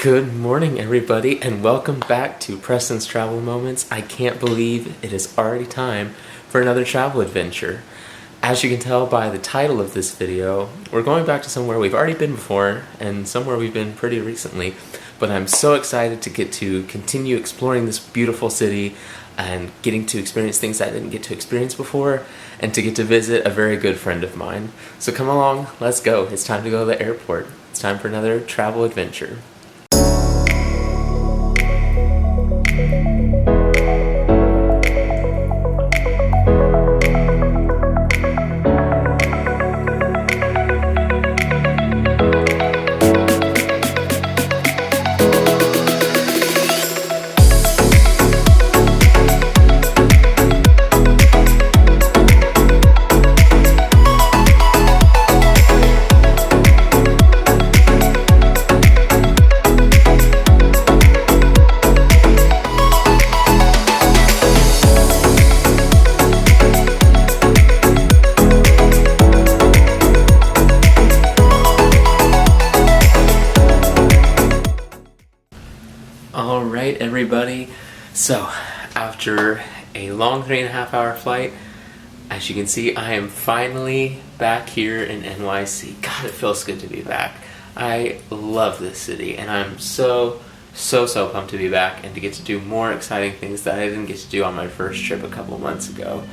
Good morning, everybody, and welcome back to Preston's Travel Moments. I can't believe it is already time for another travel adventure. As you can tell by the title of this video, we're going back to somewhere we've already been before and somewhere we've been pretty recently, but I'm so excited to get to continue exploring this beautiful city and getting to experience things I didn't get to experience before and to get to visit a very good friend of mine. So come along, let's go. It's time to go to the airport. It's time for another travel adventure. Alright everybody, so after a long 3.5-hour flight, as you can see, I am finally back here in NYC. God, it feels good to be back. I love this city and I'm so pumped to be back and to get to do more exciting things that I didn't get to do on my first trip a couple months ago.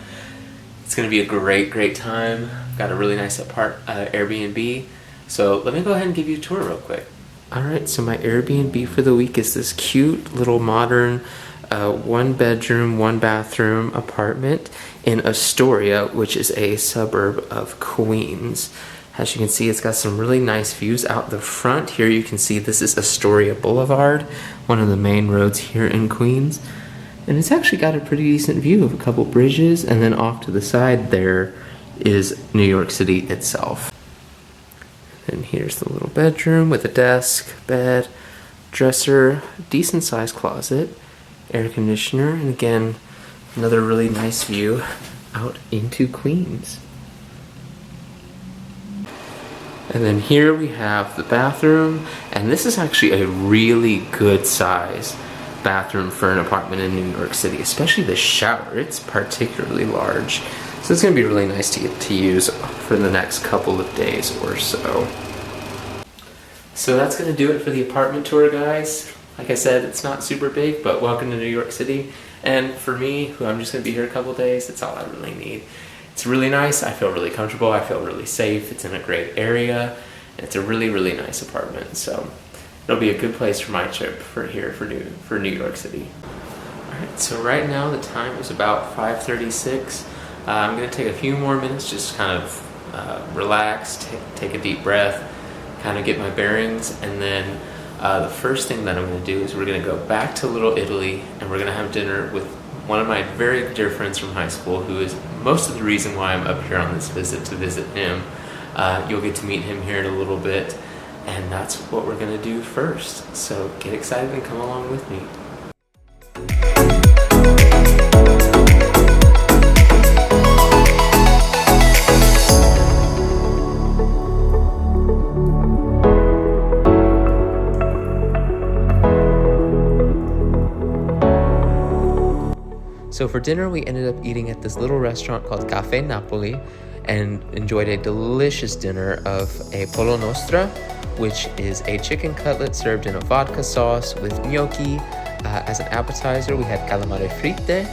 It's going to be a great time. Got a really nice Airbnb, so let me go ahead and give you a tour real quick. Alright, so my Airbnb for the week is this cute little modern 1-bedroom, 1-bathroom apartment in Astoria, which is a suburb of Queens. As you can see, it's got some really nice views out the front. Here you can see this is Astoria Boulevard, one of the main roads here in Queens. And it's actually got a pretty decent view of a couple bridges, and then off to the side there is New York City itself. And here's the little bedroom with a desk, bed, dresser, decent sized closet, air conditioner, and again, another really nice view out into Queens. And then here we have the bathroom, and this is actually a really good size bathroom for an apartment in New York City, especially the shower. It's particularly large. So it's going to be really nice to get to use for the next couple of days or so. So that's going to do it for the apartment tour, guys. Like I said, it's not super big, but welcome to New York City. And for me, who I'm just going to be here a couple days, it's all I really need. It's really nice. I feel really comfortable. I feel really safe. It's in a great area. And it's a really nice apartment. So it'll be a good place for my trip for New York City. Alright, so right now the time is about 5:36. I'm going to take a few more minutes, just kind of relax, take a deep breath, kind of get my bearings, and then the first thing that I'm going to do is we're going to go back to Little Italy, and we're going to have dinner with one of my very dear friends from high school, who is most of the reason why I'm up here on this visit, to visit him. You'll get to meet him here in a little bit, and that's what we're going to do first. So get excited and come along with me. So for dinner, we ended up eating at this little restaurant called Cafe Napoli and enjoyed a delicious dinner of a pollo nostra, which is a chicken cutlet served in a vodka sauce with gnocchi. As an appetizer, we had calamari fritte,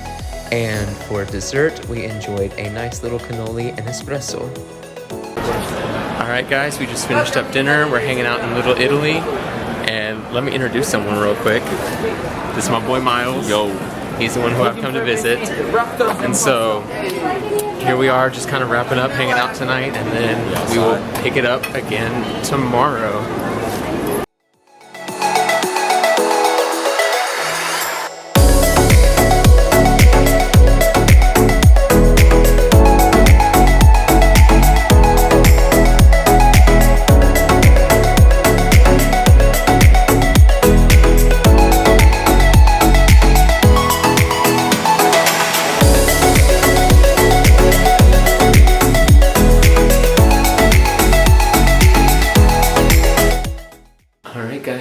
and for dessert, we enjoyed a nice little cannoli and espresso. Alright guys, we just finished up dinner. We're hanging out in Little Italy, and let me introduce someone real quick. This is my boy Miles. Yo. He's the one who I've come to visit, and so here we are, just kind of wrapping up, hanging out tonight, and then we will pick it up again tomorrow.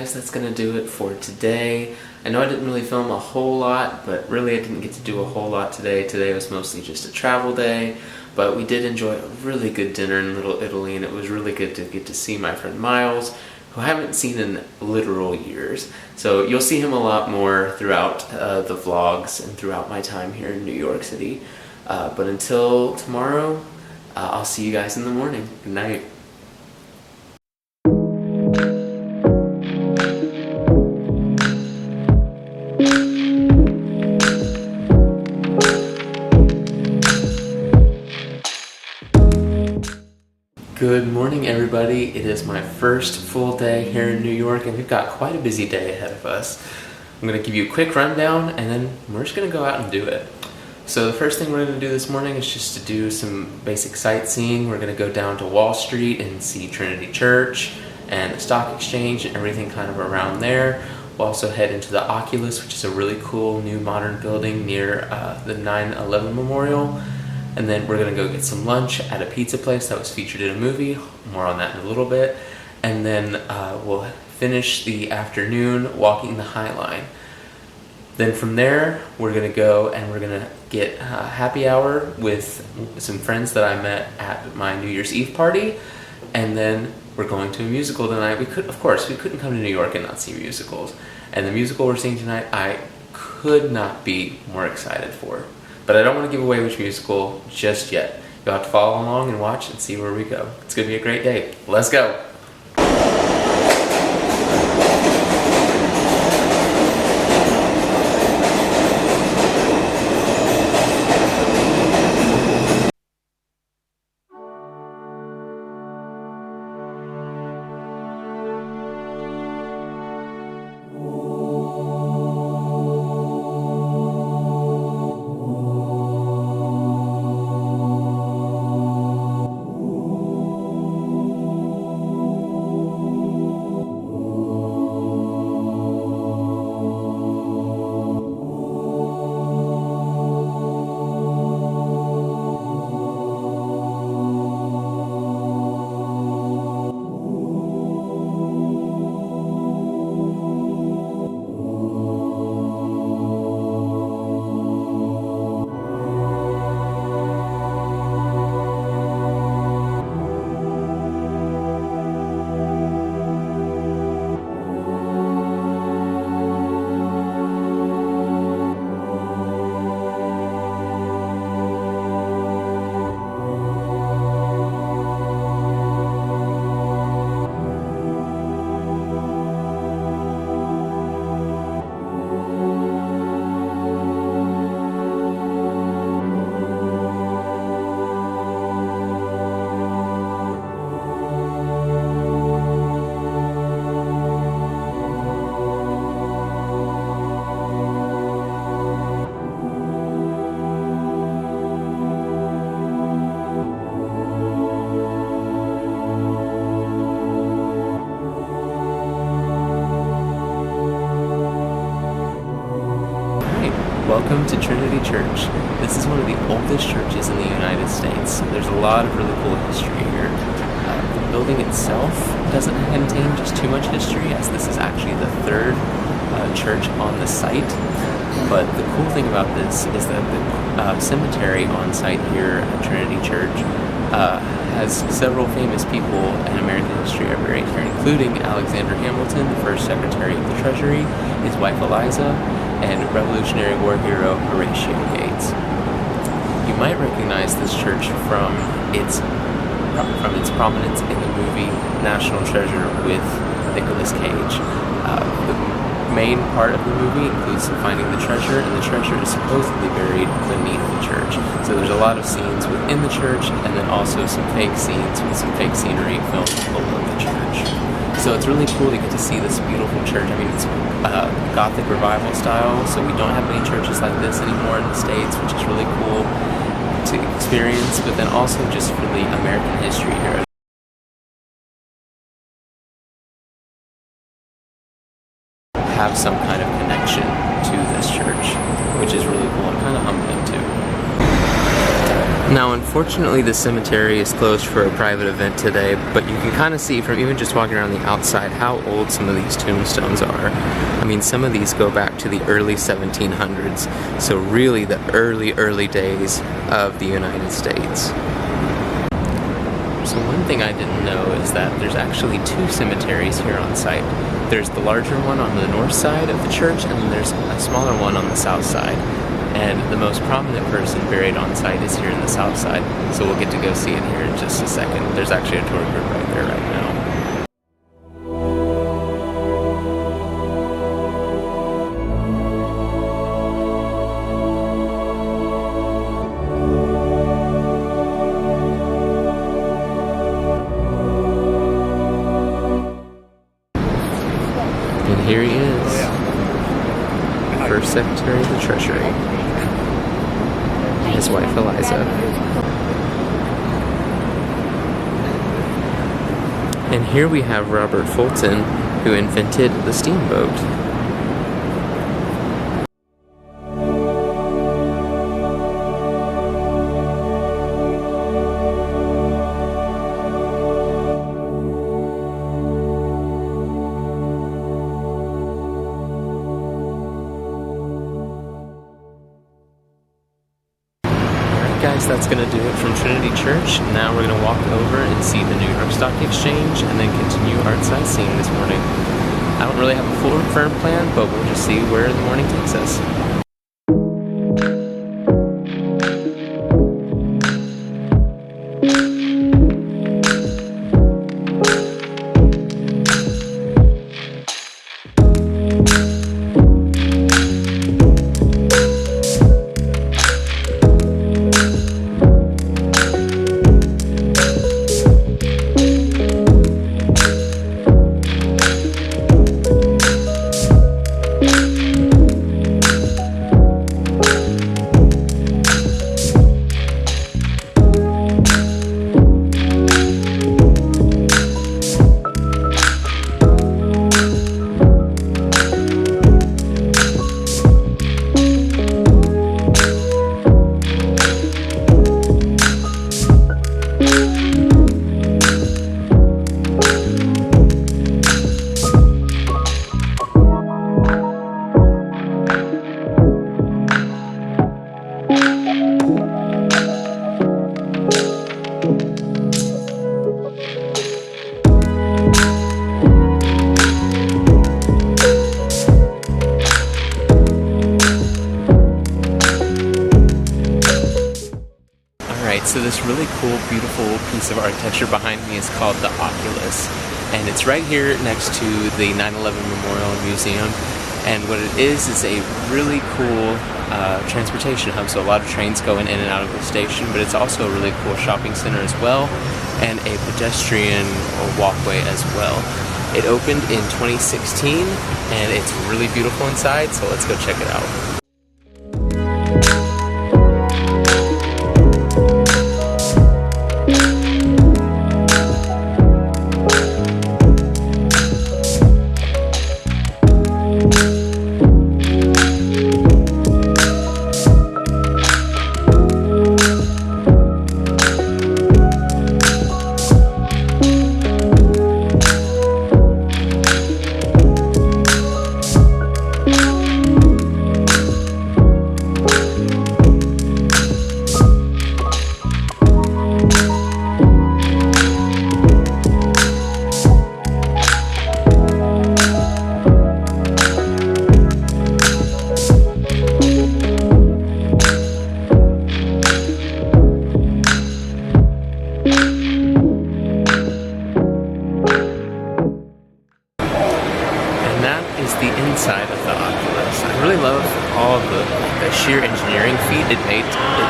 guys, that's gonna do it for today. I know I didn't really film a whole lot, but really I didn't get to do a whole lot today. Today was mostly just a travel day, but we did enjoy a really good dinner in Little Italy, and it was really good to get to see my friend Miles, who I haven't seen in literal years. So you'll see him a lot more throughout the vlogs and throughout my time here in New York City. But until tomorrow, I'll see you guys in the morning. Good night. Good morning, everybody. It is my first full day here in New York, and we've got quite a busy day ahead of us. I'm going to give you a quick rundown, and then we're just going to go out and do it. So the first thing we're going to do this morning is just to do some basic sightseeing. We're going to go down to Wall Street and see Trinity Church and the Stock Exchange and everything kind of around there. We'll also head into the Oculus, which is a really cool new modern building near the 9/11 Memorial. And then we're going to go get some lunch at a pizza place that was featured in a movie. More on that in a little bit. And then we'll finish the afternoon walking the High Line. Then from there, we're going to go and we're going to get happy hour with some friends that I met at my New Year's Eve party. And then we're going to a musical tonight. We couldn't come to New York and not see musicals. And the musical we're seeing tonight, I could not be more excited for. But I don't want to give away which musical just yet. You'll have to follow along and watch and see where we go. It's going to be a great day. Let's go! Welcome to Trinity Church. This is one of the oldest churches in the United States. There's a lot of really cool history here. The building itself doesn't contain just too much history, as this is actually the third church on the site. But the cool thing about this is that the cemetery on site here at Trinity Church has several famous people in American history are buried here, including Alexander Hamilton, the first Secretary of the Treasury, his wife Eliza, and Revolutionary War hero Horatio Gates. You might recognize this church from its prominence in the movie National Treasure with Nicolas Cage. The main part of the movie includes finding the treasure, and the treasure is supposedly buried beneath the church. So there's a lot of scenes within the church, and then also some fake scenes with some fake scenery filmed below the church. So it's really cool to get to see this beautiful church. I mean, it's Gothic revival style, so we don't have many churches like this anymore in the States, which is really cool to experience, but then also just for the American history here. Have some kind of connection to this church, which is really cool and kind of humbling too. Now, unfortunately, the cemetery is closed for a private event today, but you can kind of see from even just walking around the outside how old some of these tombstones are. I mean, some of these go back to the early 1700s, so really the early days of the United States. So one thing I didn't know is that there's actually two cemeteries here on site. There's the larger one on the north side of the church, and then there's a smaller one on the south side. And the most prominent person buried on site is here in the south side, so we'll get to go see it here in just a second. There's actually a tour group right there right now. And here he is, First Secretary of the Treasury. His wife Eliza. And here we have Robert Fulton, who invented the steamboat. Guys, that's going to do it from Trinity Church. Now we're going to walk over and see the New York Stock Exchange and then continue art sightseeing this morning. I don't really have a full firm plan, but we'll just see where the morning takes us. So this really cool, beautiful piece of architecture behind me is called the Oculus, and it's right here next to the 9/11 Memorial Museum. And what it is a really cool transportation hub. So a lot of trains go in and out of the station, but it's also a really cool shopping center as well, and a pedestrian walkway as well. It opened in 2016, and it's really beautiful inside. So let's go check it out. The inside of the Oculus. I really love all the sheer engineering feat it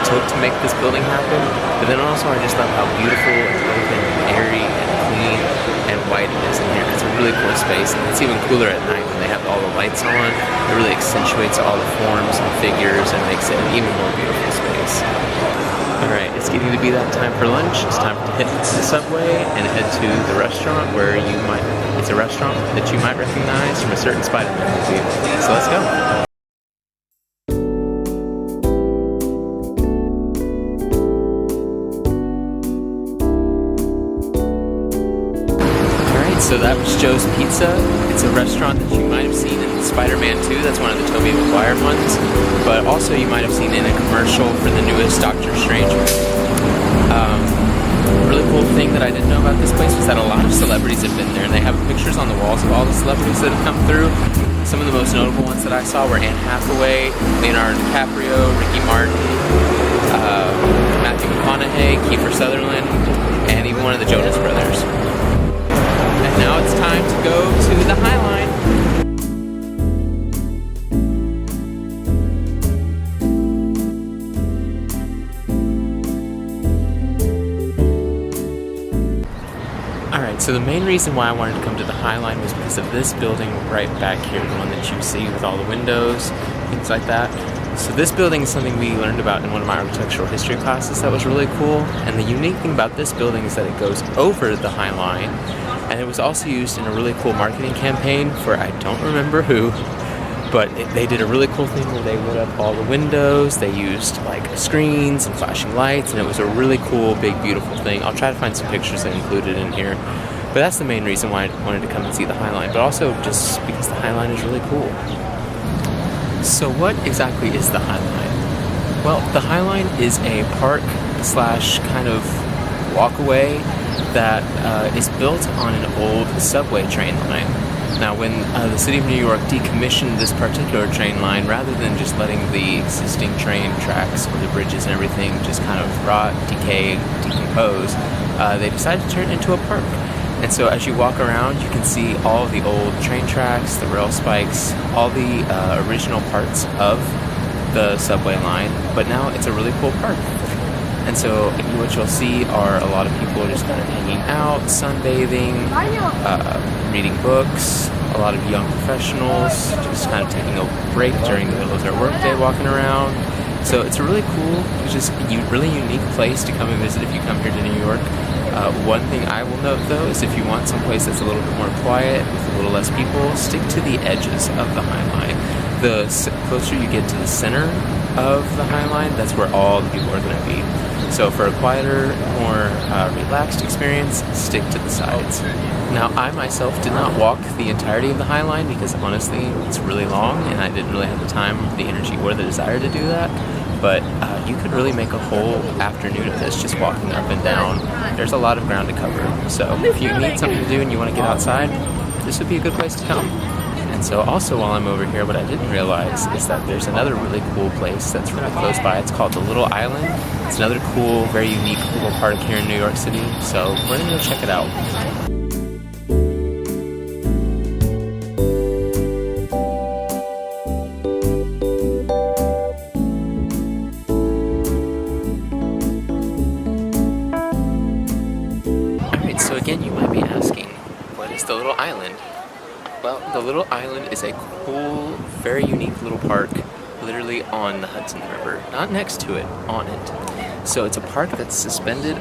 took to make this building happen, but then also I just love how beautiful and open and airy and clean and white it is in here. It's a really cool space, and it's even cooler at night when they have all the lights on. It really accentuates all the forms and figures and makes it an even more beautiful space. Alright, it's getting to be that time for lunch. It's time to hit the subway and head to the restaurant where it's a restaurant that you might recognize from a certain Spider-Man movie. So let's go. So that was Joe's Pizza. It's a restaurant that you might have seen in Spider-Man 2. That's one of the Tobey Maguire ones. But also you might have seen in a commercial for the newest Doctor Strange movie. A really cool thing that I didn't know about this place was that a lot of celebrities have been there, and they have pictures on the walls of all the celebrities that have come through. Some of the most notable ones that I saw were Anne Hathaway, Leonardo DiCaprio, Ricky Martin, Matthew McConaughey, Kiefer Sutherland, and even one of the Jonas Brothers. And now it's time to go to the High Line. Alright, so the main reason why I wanted to come to the High Line was because of this building right back here, the one that you see with all the windows, things like that. So this building is something we learned about in one of my architectural history classes that was really cool. And the unique thing about this building is that it goes over the High Line. And it was also used in a really cool marketing campaign for I don't remember who. But they did a really cool thing where they lit up all the windows, they used like screens and flashing lights, and it was a really cool, big, beautiful thing. I'll try to find some pictures and include it in here. But that's the main reason why I wanted to come and see the High Line, but also just because the High Line is really cool. So what exactly is the High Line? Well, the High Line is a park slash kind of walkaway that is built on an old subway train line. Now, when the city of New York decommissioned this particular train line, rather than just letting the existing train tracks or the bridges and everything just kind of rot, decay, decompose, they decided to turn it into a park. And so as you walk around, you can see all of the old train tracks, the rail spikes, all the original parts of the subway line, but now it's a really cool park. And so what you'll see are a lot of people just kind of hanging out, sunbathing, reading books, a lot of young professionals just kind of taking a break during the middle of their workday, walking around. So it's a really cool, just really unique place to come and visit if you come here to New York. One thing I will note though is if you want some place that's a little bit more quiet, with a little less people, stick to the edges of the High Line. The closer you get to the center of the High Line, that's where all the people are going to be. So for a quieter, more relaxed experience, stick to the sides. Now, I myself did not walk the entirety of the High Line because honestly, it's really long and I didn't really have the time, the energy, or the desire to do that. But you could really make a whole afternoon of this just walking up and down. There's a lot of ground to cover. So if you need something to do and you want to get outside, this would be a good place to come. And so also while I'm over here, what I didn't realize is that there's another really cool place that's really close by. It's called the Little Island. It's another cool, very unique little park here in New York City. So we're going to go check it out. Alright, so again, you might be asking, what is the Little Island? Well, the Little Island is a cool, very unique little park, literally on the Hudson River. Not next to it, on it. So it's a park that's suspended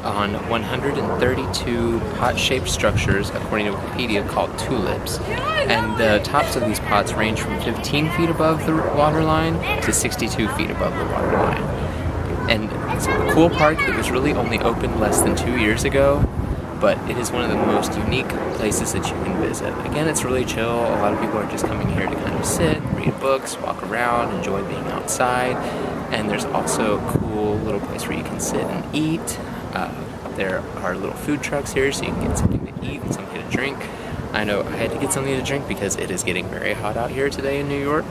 on 132 pot-shaped structures, according to Wikipedia, called tulips. And the tops of these pots range from 15 feet above the water line to 62 feet above the water line. And it's a cool park. It was really only opened less than 2 years ago. But it is one of the most unique places that you can visit. Again, it's really chill. A lot of people are just coming here to kind of sit, read books, walk around, enjoy being outside. And there's also a cool little place where you can sit and eat. There are little food trucks here, so you can get something to eat and something to drink. I know I had to get something to drink because it is getting very hot out here today in New York.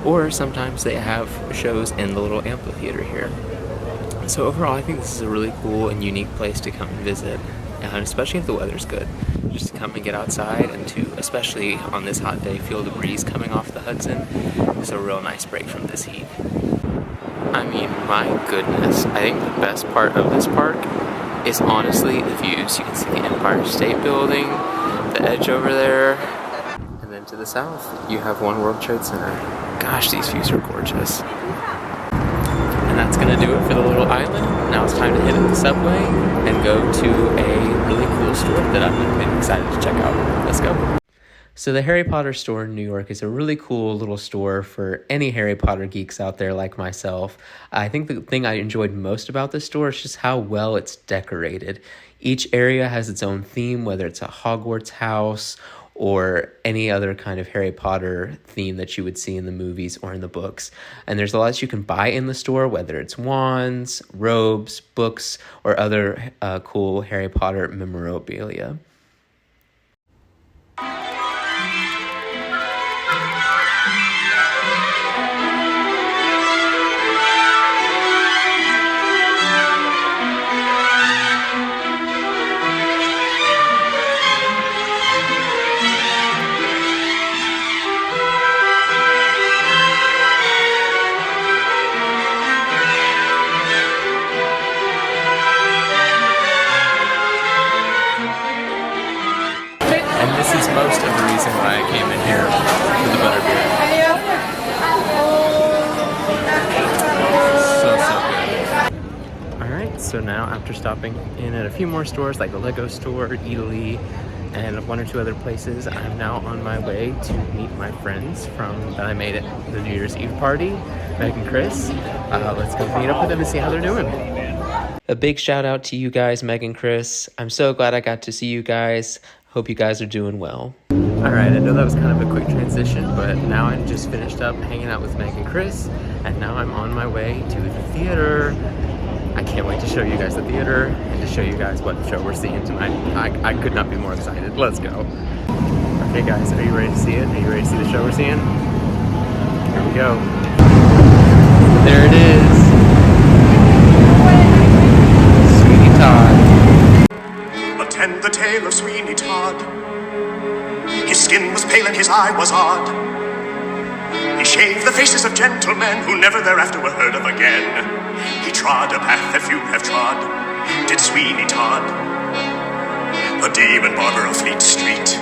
Or sometimes they have shows in the little amphitheater here. So overall, I think this is a really cool and unique place to come and visit. And especially if the weather's good, just to come and get outside and to, especially on this hot day, feel the breeze coming off the Hudson is a real nice break from this heat. I mean, my goodness, I think the best part of this park is honestly the views. You can see the Empire State Building, the edge over there, and then to the south, you have One World Trade Center. Gosh, these views are gorgeous. And that's going to do it for the Little Island. Now it's time to hit the subway and go to a really cool store that I'm excited to check out. Let's go. So the Harry Potter store in New York is a really cool little store for any Harry Potter geeks out there like myself. I think the thing I enjoyed most about this store is just how well it's decorated. Each area has its own theme, whether it's a Hogwarts house or any other kind of Harry Potter theme that you would see in the movies or in the books. And there's a lot you can buy in the store, whether it's wands, robes, books, or other cool Harry Potter memorabilia. And this is most of the reason why I came in here for the butterbeer. So good. Alright, so now after stopping in at a few more stores like the Lego store, Italy, and one or two other places, I'm now on my way to meet my friends that I made at the New Year's Eve party, Meg and Chris. Let's go meet up with them and see how they're doing. A big shout out to you guys, Meg and Chris. I'm so glad I got to see you guys. Hope you guys are doing well. Alright, I know that was kind of a quick transition, but now I'm just finished up hanging out with Meg and Chris, and now I'm on my way to the theater. I can't wait to show you guys the theater and to show you guys what show we're seeing tonight. I could not be more excited. Let's go. Okay guys, are you ready to see it? Are you ready to see the show we're seeing? Here we go. There it is. Sweeney Todd. Attend the tale of Sweeney Todd. His skin was pale and his eye was odd. He shaved the faces of gentlemen who never thereafter were heard of again. He trod a path that few have trod, did Sweeney Todd, the demon barber of Fleet Street.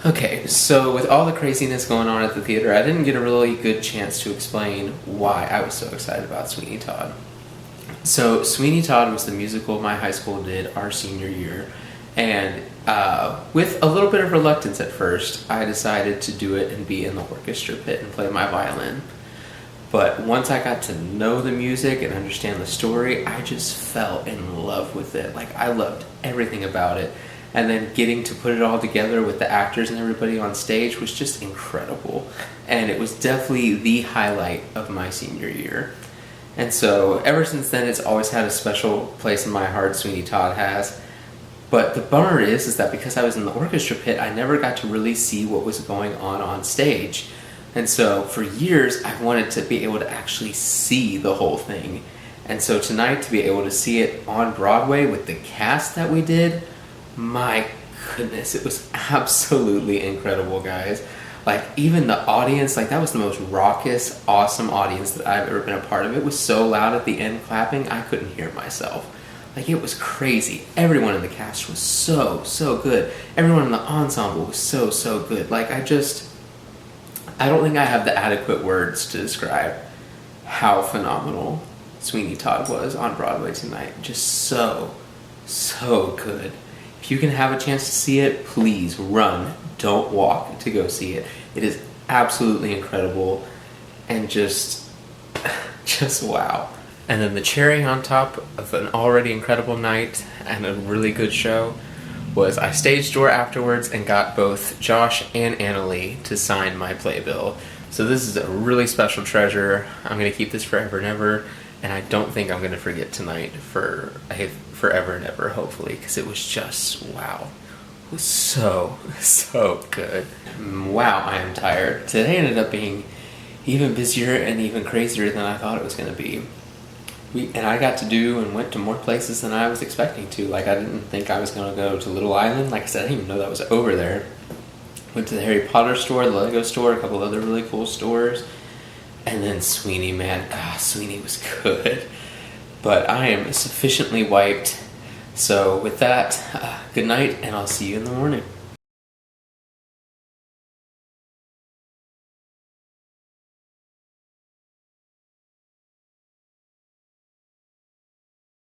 Okay, so with all the craziness going on at the theater, I didn't get a really good chance to explain why I was so excited about Sweeney Todd. So Sweeney Todd was the musical my high school did our senior year, and with a little bit of reluctance at first, I decided to do it and be in the orchestra pit and play my violin. But once I got to know the music and understand the story, I just fell in love with it. Like, I loved everything about it. And then getting to put it all together with the actors and everybody on stage was just incredible. And it was definitely the highlight of my senior year. And so ever since then, it's always had a special place in my heart, Sweeney Todd has. But the bummer is that because I was in the orchestra pit, I never got to really see what was going on stage. And so for years, I wanted to be able to actually see the whole thing. And so tonight, to be able to see it on Broadway with the cast that we did, my goodness, it was absolutely incredible, guys. Like, even the audience, like, that was the most raucous, awesome audience that I've ever been a part of. It was so loud at the end clapping, I couldn't hear myself. Like, it was crazy. Everyone in the cast was so good. Everyone in the ensemble was so good. Like, I don't think I have the adequate words to describe how phenomenal Sweeney Todd was on Broadway tonight. Just so good. If you can have a chance to see it, please run, don't walk to go see it. It is absolutely incredible and just wow. And then the cherry on top of an already incredible night and a really good show was I stage door afterwards and got both Josh and Annalie to sign my playbill. So this is a really special treasure. I'm going to keep this forever and ever, and I don't think I'm going to forget tonight for forever and ever, hopefully, because it was just wow. It was so good. Wow, I am tired. Today ended up being even busier and even crazier than I thought it was going to be. And I got to do and went to more places than I was expecting to. Like, I didn't think I was going to go to Little Island. Like I said, I didn't even know that was over there. Went to the Harry Potter store, the Lego store, a couple other really cool stores. And then Sweeney, man. Sweeney was good. But I am sufficiently wiped. So with that, good night, and I'll see you in the morning.